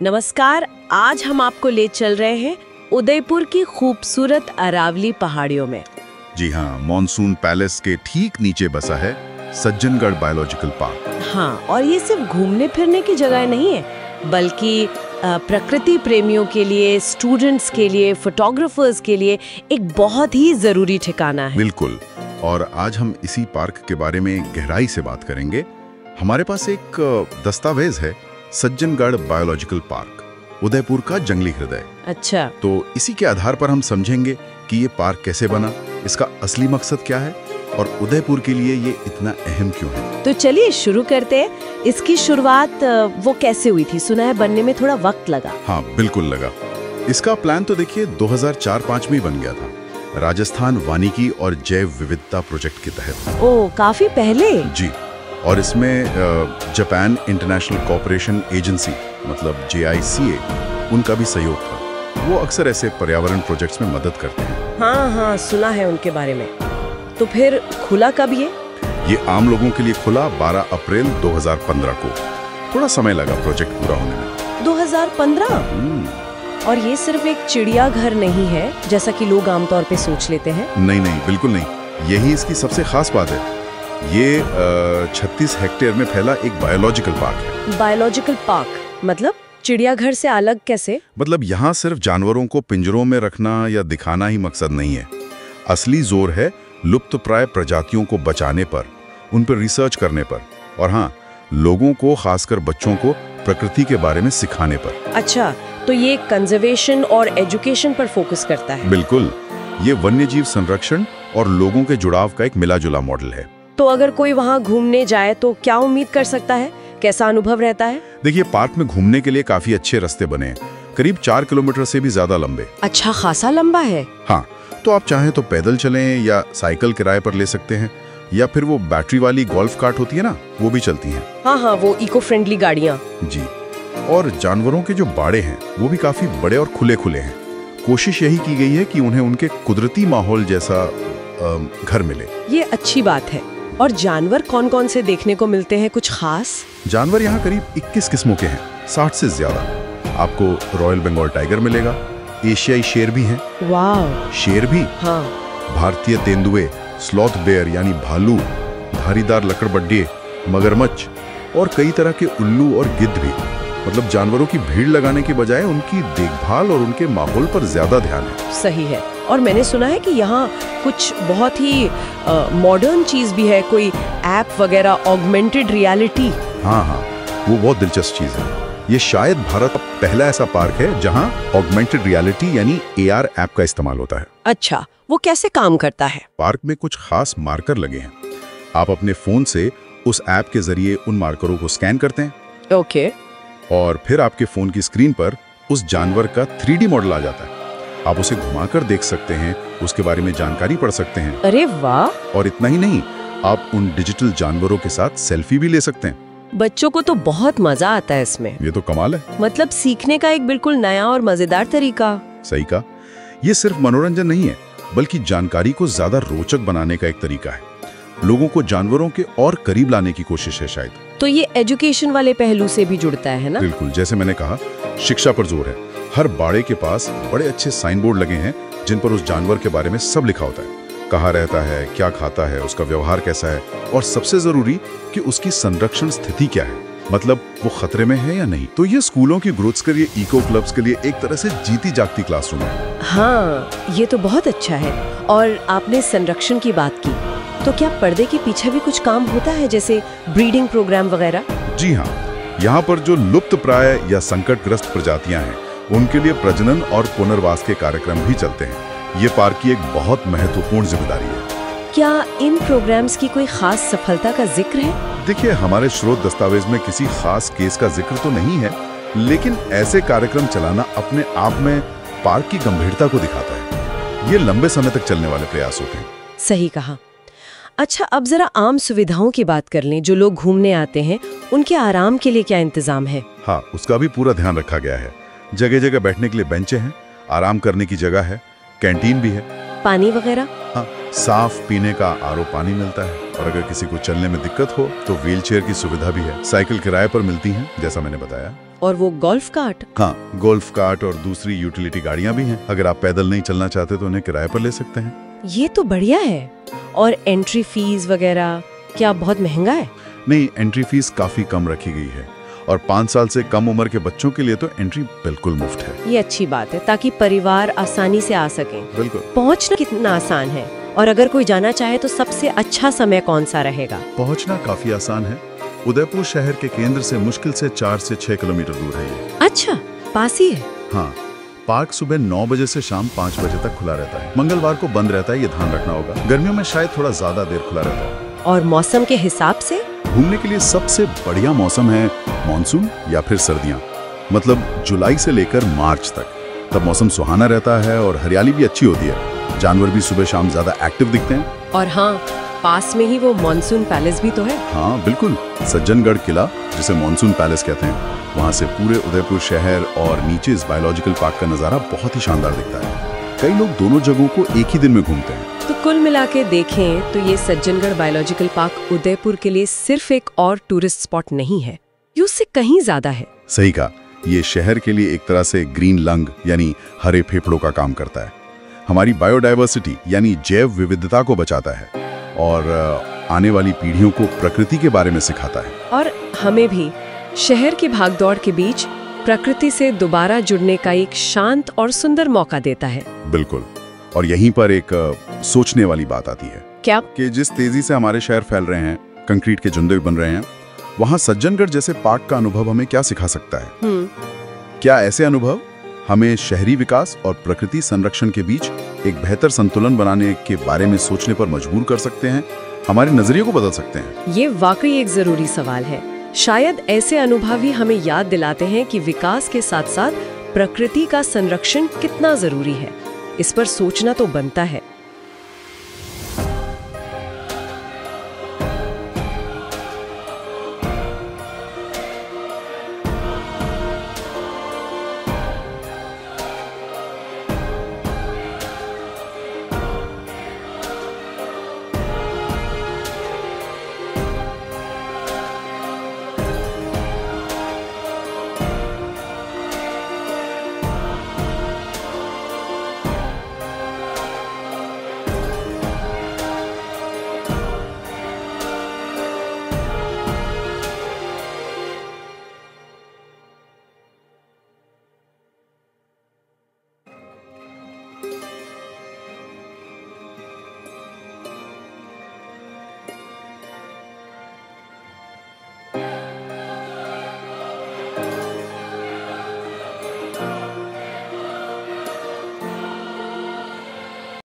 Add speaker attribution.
Speaker 1: नमस्कार। आज हम आपको ले चल रहे हैं उदयपुर की खूबसूरत अरावली पहाड़ियों में।
Speaker 2: जी हाँ, मॉनसून पैलेस के ठीक नीचे बसा है सज्जनगढ़ बायोलॉजिकल पार्क।
Speaker 1: हाँ, और ये सिर्फ घूमने फिरने की जगह नहीं है, बल्कि प्रकृति प्रेमियों के लिए, स्टूडेंट्स के लिए, फोटोग्राफर्स के लिए एक बहुत ही जरूरी ठिकाना है।
Speaker 2: बिल्कुल। और आज हम इसी पार्क के बारे में गहराई से बात करेंगे। हमारे पास एक दस्तावेज है, सज्जनगढ़ बायोलॉजिकल पार्क, उदयपुर का जंगली हृदय।
Speaker 1: अच्छा।
Speaker 2: तो इसी के आधार पर हम समझेंगे कि ये पार्क कैसे बना, इसका असली मकसद क्या है और उदयपुर के लिए ये इतना अहम क्यों है।
Speaker 1: तो चलिए शुरू करते हैं। इसकी शुरुआत वो कैसे हुई थी? सुना है बनने में थोड़ा वक्त लगा।
Speaker 2: हाँ, बिल्कुल लगा। इसका प्लान तो देखिए 2004-05 में ही बन गया था, राजस्थान वानिकी और जैव विविधता प्रोजेक्ट के तहत।
Speaker 1: ओह, काफी पहले।
Speaker 2: जी। और इसमें जापान इंटरनेशनल कोऑपरेशन एजेंसी मतलब JICA, उनका भी सहयोग था। वो अक्सर ऐसे पर्यावरण प्रोजेक्ट्स में मदद करते हैं।
Speaker 1: हाँ, सुना है उनके बारे में। तो फिर खुला कब ये
Speaker 2: आम लोगों के लिए खुला 12 अप्रैल 2015 को। थोड़ा समय लगा प्रोजेक्ट पूरा होने में।
Speaker 1: 2015? और ये सिर्फ एक चिड़ियाघर नहीं है जैसा कि लोग आमतौर पे सोच लेते हैं।
Speaker 2: नहीं, बिल्कुल नहीं। यही इसकी सबसे खास बात है। ये 36 हेक्टेयर में फैला एक बायोलॉजिकल पार्क है।
Speaker 1: बायोलॉजिकल पार्क मतलब चिड़ियाघर से अलग कैसे?
Speaker 2: मतलब यहाँ सिर्फ जानवरों को पिंजरों में रखना या दिखाना ही मकसद नहीं है। असली जोर है लुप्तप्राय प्रजातियों को बचाने पर, उन पर रिसर्च करने पर, और हाँ, लोगों को, खासकर बच्चों को प्रकृति के बारे में सिखाने पर।
Speaker 1: अच्छा, तो ये कंजर्वेशन और एजुकेशन पर फोकस करता है।
Speaker 2: बिल्कुल। ये वन्यजीव संरक्षण और लोगों के जुड़ाव का एक मिला जुला मॉडल है।
Speaker 1: तो अगर कोई वहाँ घूमने जाए तो क्या उम्मीद कर सकता है? कैसा अनुभव रहता है?
Speaker 2: देखिए, पार्क में घूमने के लिए काफी अच्छे रास्ते बने हैं, करीब 4 किलोमीटर से भी ज्यादा लंबे।
Speaker 1: अच्छा, खासा लंबा है।
Speaker 2: हाँ, तो आप चाहें तो पैदल चलें या साइकिल किराए पर ले सकते हैं, या फिर वो बैटरी वाली गोल्फ कार्ट होती है ना, वो भी चलती हैं।
Speaker 1: हाँ, वो इको फ्रेंडली गाड़ियाँ।
Speaker 2: जी। और जानवरों के जो बाड़े हैं वो भी काफी बड़े और खुले खुले हैं। कोशिश यही की गई है कि उन्हें उनके कुदरती माहौल जैसा घर मिले। ये
Speaker 1: अच्छी बात है। और जानवर कौन कौन से देखने को मिलते हैं, कुछ खास?
Speaker 2: जानवर यहाँ करीब 21 किस्मों के हैं, 60 से ज्यादा। आपको रॉयल बंगाल टाइगर मिलेगा, एशियाई शेर भी हैं।
Speaker 1: वाह।
Speaker 2: शेर भी?
Speaker 1: हाँ।
Speaker 2: भारतीय तेंदुए, स्लॉथ बेयर यानी भालू, धारीदार लकड़बग्घे, मगरमच्छ और कई तरह के उल्लू और गिद्ध भी। मतलब जानवरों की भीड़ लगाने के बजाय उनकी देखभाल और उनके माहौल पर ज्यादा ध्यान है।
Speaker 1: सही है। और मैंने सुना है कि यहाँ कुछ बहुत ही मॉडर्न चीज भी है, कोई ऐप वगैरह, ऑगमेंटेड रियलिटी।
Speaker 2: हाँ, वो बहुत दिलचस्प चीज है। ये शायद भारत का पहला ऐसा पार्क है जहाँ ऑगमेंटेड रियलिटी यानी AR ऐप का इस्तेमाल होता है।
Speaker 1: अच्छा, वो कैसे काम करता है?
Speaker 2: पार्क में कुछ खास मार्कर लगे हैं। आप अपने फोन से उस ऐप के जरिए उन मार्करों को स्कैन करते हैं।
Speaker 1: ओके।
Speaker 2: और फिर आपके फोन की स्क्रीन पर उस जानवर का 3D मॉडल आ जाता है। आप उसे घुमाकर देख सकते हैं, उसके बारे में जानकारी पढ़ सकते हैं।
Speaker 1: अरे वाह।
Speaker 2: और इतना ही नहीं, आप उन डिजिटल जानवरों के साथ सेल्फी भी ले सकते हैं।
Speaker 1: बच्चों को तो बहुत मजा आता है इसमें।
Speaker 2: ये तो कमाल है।
Speaker 1: मतलब सीखने का एक बिल्कुल नया और मजेदार तरीका।
Speaker 2: सही कहा। ये सिर्फ मनोरंजन नहीं है, बल्कि जानकारी को ज्यादा रोचक बनाने का एक तरीका है। लोगों को जानवरों के और करीब लाने की कोशिश है शायद।
Speaker 1: तो ये एजुकेशन वाले पहलू से भी जुड़ता है ना?
Speaker 2: बिल्कुल। जैसे मैंने कहा, शिक्षा पर जोर है। हर बाड़े के पास बड़े अच्छे साइन बोर्ड लगे हैं जिन पर उस जानवर के बारे में सब लिखा होता है। कहाँ रहता है, क्या खाता है, उसका व्यवहार कैसा है, और सबसे जरूरी कि उसकी संरक्षण स्थिति क्या है, मतलब वो खतरे में है या नहीं। तो ये स्कूलों की ग्रोथ्स के लिए, इको क्लब्स के लिए एक तरह से जीती जागती क्लासरूम है।
Speaker 1: हाँ, ये तो बहुत अच्छा है। और आपने संरक्षण की बात की, तो क्या पर्दे के पीछे भी कुछ काम होता है, जैसे ब्रीडिंग प्रोग्राम वगैरह?
Speaker 2: जी हाँ, यहाँ पर जो लुप्तप्राय या संकटग्रस्त प्रजातियां हैं उनके लिए प्रजनन और पुनर्वास के कार्यक्रम भी चलते हैं। ये पार्क की एक बहुत महत्वपूर्ण जिम्मेदारी है।
Speaker 1: क्या इन प्रोग्राम्स की कोई खास सफलता का जिक्र है?
Speaker 2: देखिए, हमारे स्रोत दस्तावेज में किसी खास केस का जिक्र तो नहीं है, लेकिन ऐसे कार्यक्रम चलाना अपने आप में पार्क की गंभीरता को दिखाता है। ये लंबे समय तक चलने वाले प्रयास होते हैं।
Speaker 1: सही कहा। अच्छा, अब जरा आम सुविधाओं की बात कर लें। जो लोग घूमने आते हैं उनके आराम के लिए क्या इंतजाम है?
Speaker 2: हाँ, उसका भी पूरा ध्यान रखा गया है। जगह जगह बैठने के लिए बेंचें हैं, आराम करने की जगह है, कैंटीन भी है।
Speaker 1: पानी वगैरह?
Speaker 2: हाँ, साफ पीने का RO पानी मिलता है। और अगर किसी को चलने में दिक्कत हो तो व्हीलचेयर की सुविधा भी है। साइकिल किराए पर मिलती हैं, जैसा मैंने बताया।
Speaker 1: और वो गोल्फ कार्ट?
Speaker 2: हाँ, गोल्फ कार्ट और दूसरी यूटिलिटी गाड़ियाँ भी हैं। अगर आप पैदल नहीं चलना चाहते तो उन्हें किराए पर ले सकते हैं।
Speaker 1: ये तो बढ़िया है। और एंट्री फीस वगैरह क्या बहुत महंगा है?
Speaker 2: नहीं, एंट्री फीस काफी कम रखी गई है और 5 साल से कम उम्र के बच्चों के लिए तो एंट्री बिल्कुल मुफ्त है।
Speaker 1: ये अच्छी बात है, ताकि परिवार आसानी से आ सकें।
Speaker 2: बिल्कुल।
Speaker 1: पहुंचना कितना आसान है, और अगर कोई जाना चाहे तो सबसे अच्छा समय कौन सा रहेगा?
Speaker 2: पहुंचना काफी आसान है। उदयपुर शहर के केंद्र से मुश्किल से 4 से 6 किलोमीटर दूर है ये।
Speaker 1: अच्छा, पास ही है।
Speaker 2: हाँ, पार्क सुबह 9 बजे से शाम 5 बजे तक खुला रहता है। मंगलवार को बंद रहता है, ये ध्यान रखना होगा। गर्मियों में शायद थोड़ा ज्यादा देर खुला रहता है।
Speaker 1: और मौसम के हिसाब से?
Speaker 2: घूमने के लिए सबसे बढ़िया मौसम है मानसून या फिर सर्दियाँ, मतलब जुलाई से लेकर मार्च तक। तब मौसम सुहाना रहता है और हरियाली भी अच्छी होती है। जानवर भी सुबह शाम ज्यादा एक्टिव दिखते हैं।
Speaker 1: और हाँ, पास में ही वो मॉनसून पैलेस भी तो है।
Speaker 2: हाँ बिल्कुल, सज्जनगढ़ किला, जिसे मॉनसून पैलेस कहते हैं, वहाँ से पूरे उदयपुर शहर और नीचे इस बायोलॉजिकल पार्क का नज़ारा बहुत ही शानदार दिखता है। कई लोग दोनों जगहों को एक ही दिन में घूमते हैं।
Speaker 1: तो कुल मिला के देखें तो ये सज्जनगढ़ बायोलॉजिकल पार्क उदयपुर के लिए सिर्फ एक और टूरिस्ट स्पॉट नहीं है, ये उससे कहीं ज्यादा है।
Speaker 2: सही कहा, ये शहर के लिए एक तरह से ग्रीन लंग यानी हरे फेफड़ों का काम करता है। हमारी बायोडाइवर्सिटी यानी जैव विविधता को बचाता है और आने वाली पीढ़ियों को प्रकृति के बारे में सिखाता है। और
Speaker 1: हमें भी शहर की भागदौड़ के बीच प्रकृति से दोबारा जुड़ने का एक शांत और सुंदर मौका देता है।
Speaker 2: बिल्कुल। और यहीं पर एक सोचने वाली बात आती है।
Speaker 1: क्या?
Speaker 2: कि जिस तेजी से हमारे शहर फैल रहे हैं, कंक्रीट के जुंदे बन रहे हैं, वहाँ सज्जनगढ़ जैसे पार्क का अनुभव हमें क्या सिखा सकता है? क्या ऐसे अनुभव हमें शहरी विकास और प्रकृति संरक्षण के बीच एक बेहतर संतुलन बनाने के बारे में सोचने पर मजबूर कर सकते हैं, हमारे नजरिए को बदल सकते हैं?
Speaker 1: ये वाकई एक जरूरी सवाल है। शायद ऐसे अनुभव ही हमें याद दिलाते हैं कि विकास के साथ साथ प्रकृति का संरक्षण कितना जरूरी है। इस पर सोचना तो बनता है।